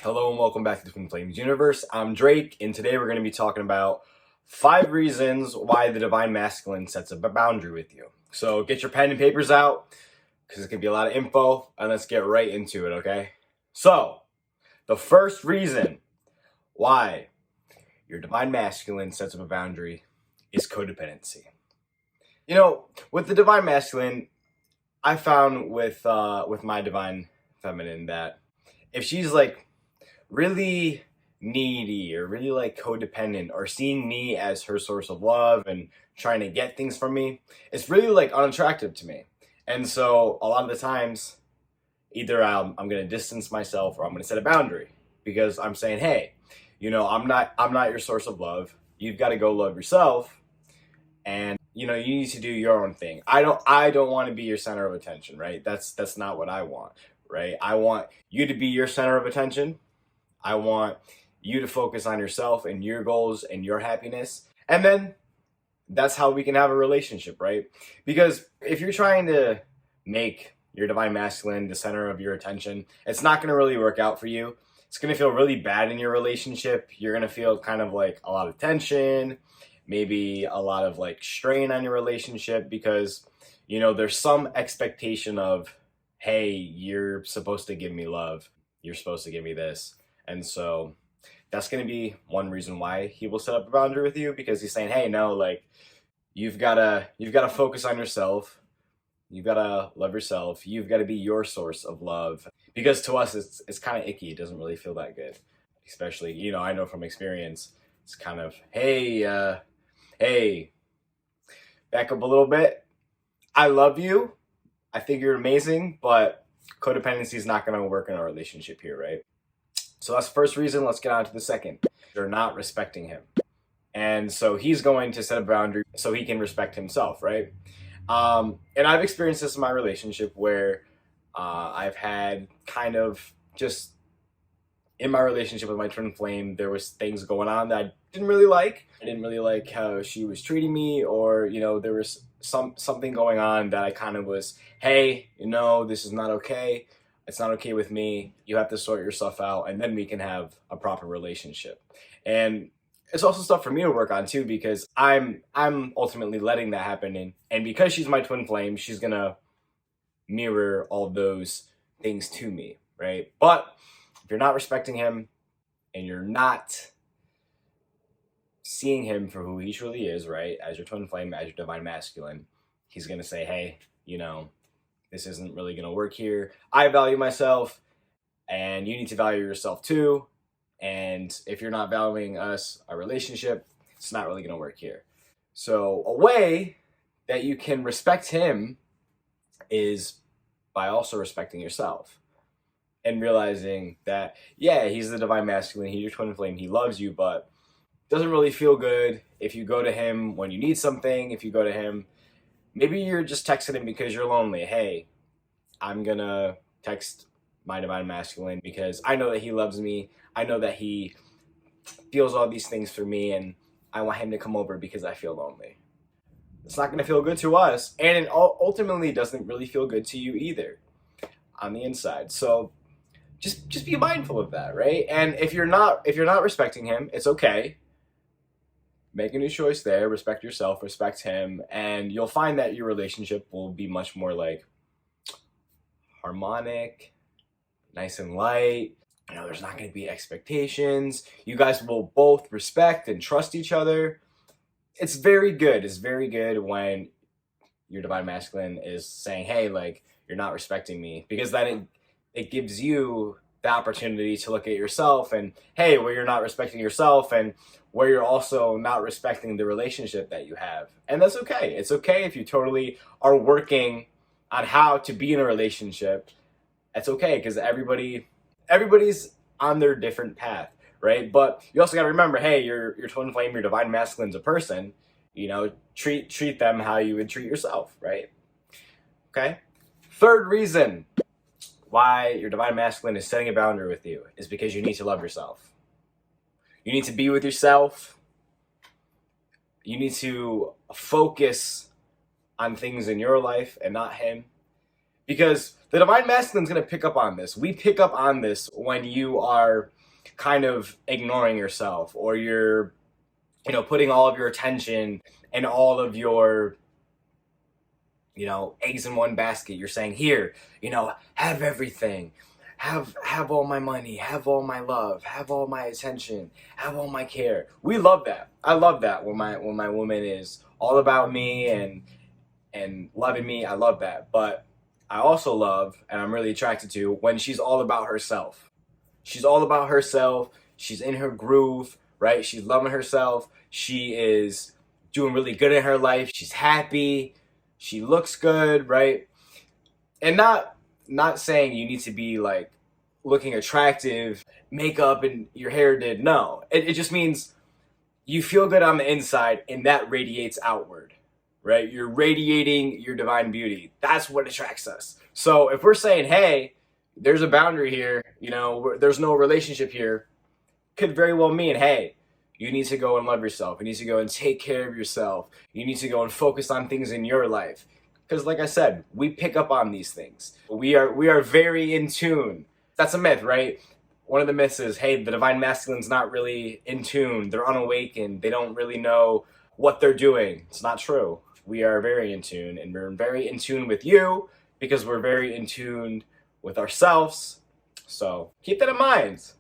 Hello and welcome back to the Twin Flames universe. I'm Drake, and today we're going to be talking about 5 reasons why the Divine Masculine sets up a boundary with you. So get your pen and papers out, because it's going to be a lot of info, and let's get right into it, okay? So, the first reason why your Divine Masculine sets up a boundary is codependency. You know, with the Divine Masculine, I found with my Divine Feminine that if she's like really needy or really like codependent or seeing me as her source of love and trying to get things from me, it's really like unattractive to me. And so a lot of the times, either I'm going to distance myself or I'm going to set a boundary because I'm saying, hey, you know, I'm not your source of love. You've got to go love yourself, and you know, you need to do your own thing. I don't want to be your center of attention, right? That's not what I want, right? I want you to be your center of attention. I want you to focus on yourself and your goals and your happiness. And then that's how we can have a relationship, right? Because if you're trying to make your Divine Masculine the center of your attention, it's not going to really work out for you. It's going to feel really bad in your relationship. You're going to feel kind of like a lot of tension, maybe a lot of like strain on your relationship because, you know, there's some expectation of, hey, you're supposed to give me love. You're supposed to give me this. And so that's going to be one reason why he will set up a boundary with you, because he's saying, hey, no, like you've got to focus on yourself. You've got to love yourself. You've got to be your source of love, because to us, it's kind of icky. It doesn't really feel that good, especially, you know, I know from experience, it's kind of, hey, back up a little bit. I love you. I think you're amazing, but codependency is not going to work in our relationship here, right? So that's the first reason. Let's get on to the second. You're not respecting him. And so he's going to set a boundary so he can respect himself, right? And I've experienced this in my relationship where I've had kind of just in my relationship with my twin flame, there was things going on that I didn't really like. I didn't really like how she was treating me, or, you know, there was something going on that I kind of was, hey, you know, this is not okay. It's not okay with me. You have to sort yourself out, and then we can have a proper relationship. And it's also stuff for me to work on too, because I'm ultimately letting that happen, and because she's my twin flame, she's gonna mirror all those things to me, right? But if you're not respecting him and you're not seeing him for who he truly is, right, as your twin flame, as your Divine Masculine, he's gonna say, hey, you know, this isn't really going to work here. I value myself, and you need to value yourself too. And if you're not valuing us, our relationship, it's not really going to work here. So a way that you can respect him is by also respecting yourself and realizing that, yeah, he's the Divine Masculine, he's your twin flame, he loves you, but it doesn't really feel good if you go to him when you need something, if you go to him, maybe you're just texting him because you're lonely. Hey, I'm going to text my Divine Masculine because I know that he loves me. I know that he feels all these things for me, and I want him to come over because I feel lonely. It's not going to feel good to us, and it ultimately doesn't really feel good to you either on the inside. So just be mindful of that, right? And if you're not respecting him, it's okay. Make a new choice there, respect yourself, respect him, and you'll find that your relationship will be much more like harmonic, nice and light. You know, there's not going to be expectations. You guys will both respect and trust each other. It's very good. It's very good when your Divine Masculine is saying, hey, like, you're not respecting me, because then it gives you the opportunity to look at yourself and, hey, where you're not respecting yourself and where you're also not respecting the relationship that you have. And that's okay. It's okay if you totally are working on how to be in a relationship. That's okay, because everybody's on their different path, right? But you also got to remember, hey, your twin flame, your Divine Masculine's a person. You know, treat them how you would treat yourself, right? Okay. Third reason why your Divine Masculine is setting a boundary with you is because you need to love yourself. You need to be with yourself. You need to focus on things in your life and not him. Because the divine masculine is going to pick up on this. We pick up on this when you are kind of ignoring yourself, or you're, putting all of your attention and all of your, eggs in one basket. You're saying, here, have everything. Have all my money, have all my love, have all my attention, have all my care. We love that. I love that when my woman is all about me and loving me. I love that. But I also love, and I'm really attracted to, when she's all about herself. She's all about herself. She's in her groove, right? She's loving herself. She is doing really good in her life. She's happy. She looks good, right? And not saying you need to be like looking attractive, makeup and your hair did. No, it just means you feel good on the inside, and that radiates outward, right? You're radiating your divine beauty. That's what attracts us. So if we're saying, hey, there's a boundary here, there's no relationship here, could very well mean, hey, you need to go and love yourself. You need to go and take care of yourself. You need to go and focus on things in your life. Because like I said, we pick up on these things. We are very in tune. That's a myth, right? One of the myths is, hey, the divine masculine's not really in tune. They're unawakened. They don't really know what they're doing. It's not true. We are very in tune, and we're very in tune with you because we're very in tune with ourselves. So keep that in mind.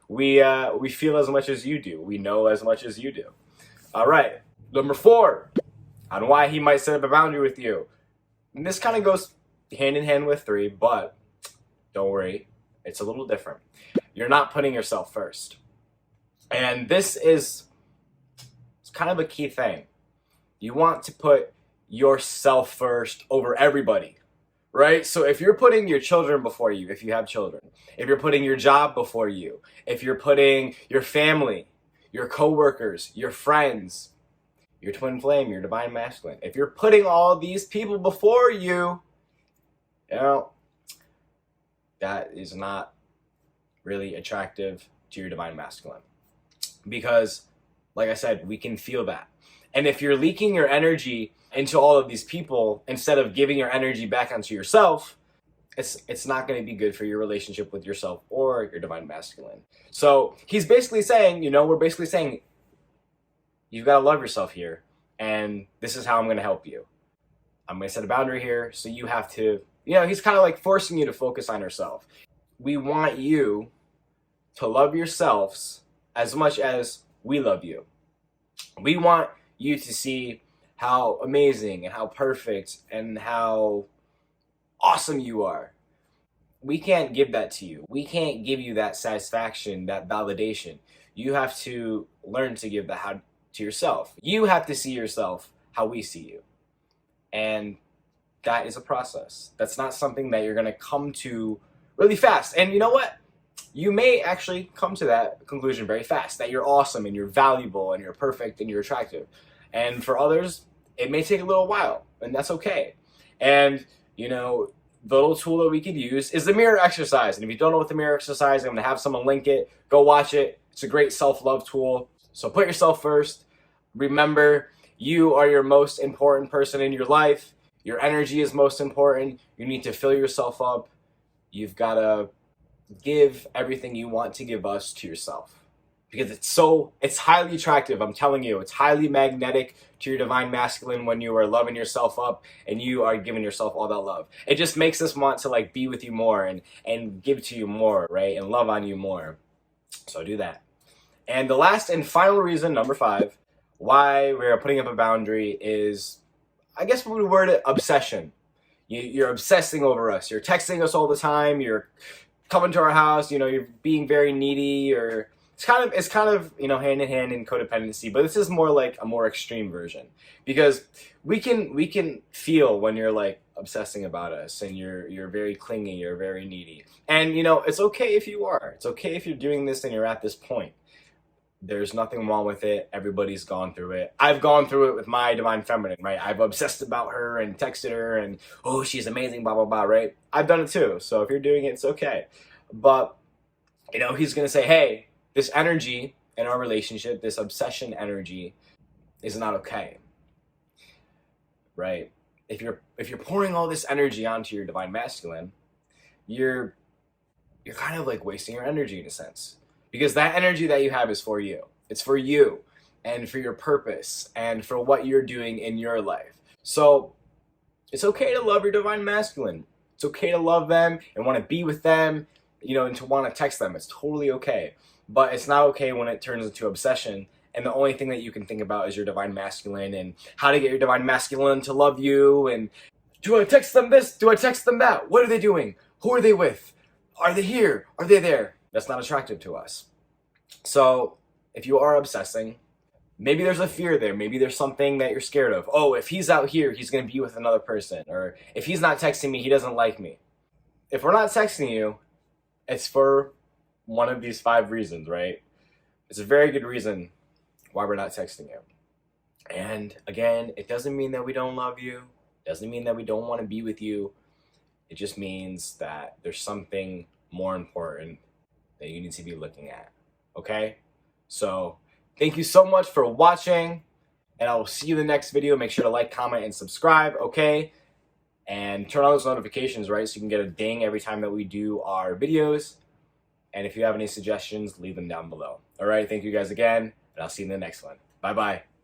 We feel as much as you do. We know as much as you do. All right. Number 4, on why he might set up a boundary with you. And this kind of goes hand in hand with 3, but don't worry, it's a little different. You're not putting yourself first. And this is kind of a key thing. You want to put yourself first over everybody, right? So if you're putting your children before you, if you have children, if you're putting your job before you, if you're putting your family, your coworkers, your friends, your twin flame, your divine masculine, if you're putting all these people before you, that is not really attractive to your divine masculine. Because, like I said, we can feel that. And if you're leaking your energy into all of these people instead of giving your energy back onto yourself, it's not going to be good for your relationship with yourself or your divine masculine. So he's basically saying, we're basically saying, you've got to love yourself here, and this is how I'm going to help you. I'm going to set a boundary here, so you have to, he's kind of like forcing you to focus on yourself. We want you to love yourselves as much as we love you. We want you to see how amazing and how perfect and how awesome you are. We can't give that to you. We can't give you that satisfaction, that validation. You have to learn to give that to yourself. You have to see yourself how we see you. And that is a process. That's not something that you're going to come to really fast. And you know what? You may actually come to that conclusion very fast, that you're awesome and you're valuable and you're perfect and you're attractive. And for others, it may take a little while, and that's okay. And, the little tool that we could use is the mirror exercise. And if you don't know what the mirror exercise is, I'm going to have someone link it. Go watch it. It's a great self-love tool. So put yourself first. Remember, you are your most important person in your life. Your energy is most important. You need to fill yourself up. You've got to give everything you want to give us to yourself. Because it's highly attractive. I'm telling you, it's highly magnetic to your divine masculine when you are loving yourself up and you are giving yourself all that love. It just makes us want to be with you more and give to you more, right? And love on you more. So do that. And the last and final reason, number 5, why we're putting up a boundary is, I guess we would word it, obsession. You're obsessing over us. You're texting us all the time. You're coming to our house. You're being very needy, or it's kind of hand in hand in codependency. But this is more like a more extreme version, because we can feel when you're obsessing about us and you're very clingy. You're very needy, and it's okay if you are. It's okay if you're doing this and you're at this point. There's nothing wrong with it. Everybody's gone through it. I've gone through it with my divine feminine, right? I've obsessed about her and texted her and, oh, she's amazing, blah, blah, blah, right? I've done it too. So if you're doing it, it's okay. But, he's going to say, hey, this energy in our relationship, this obsession energy is not okay, right? if you're pouring all this energy onto your divine masculine, you're kind of like wasting your energy in a sense, because that energy that you have is for you. It's for you and for your purpose and for what you're doing in your life. So it's okay to love your divine masculine. It's okay to love them and want to be with them, and to want to text them. It's totally okay. But it's not okay when it turns into obsession and the only thing that you can think about is your divine masculine and how to get your divine masculine to love you. And do I text them this? Do I text them that? What are they doing? Who are they with? Are they here? Are they there? That's not attractive to us. So if you are obsessing, maybe there's a fear there. Maybe there's something that you're scared of. Oh, if he's out here, he's going to be with another person. Or if he's not texting me, he doesn't like me. If we're not texting you, it's for one of these 5 reasons, right? It's a very good reason why we're not texting you. And again, it doesn't mean that we don't love you. It doesn't mean that we don't want to be with you. It just means that there's something more important that you need to be looking at. Okay? So thank you so much for watching, and I will see you in the next video. Make sure to like, comment, and subscribe, okay? And turn on those notifications, right? So you can get a ding every time that we do our videos. And if you have any suggestions, leave them down below. All right, thank you guys again, and I'll see you in the next one. Bye-bye.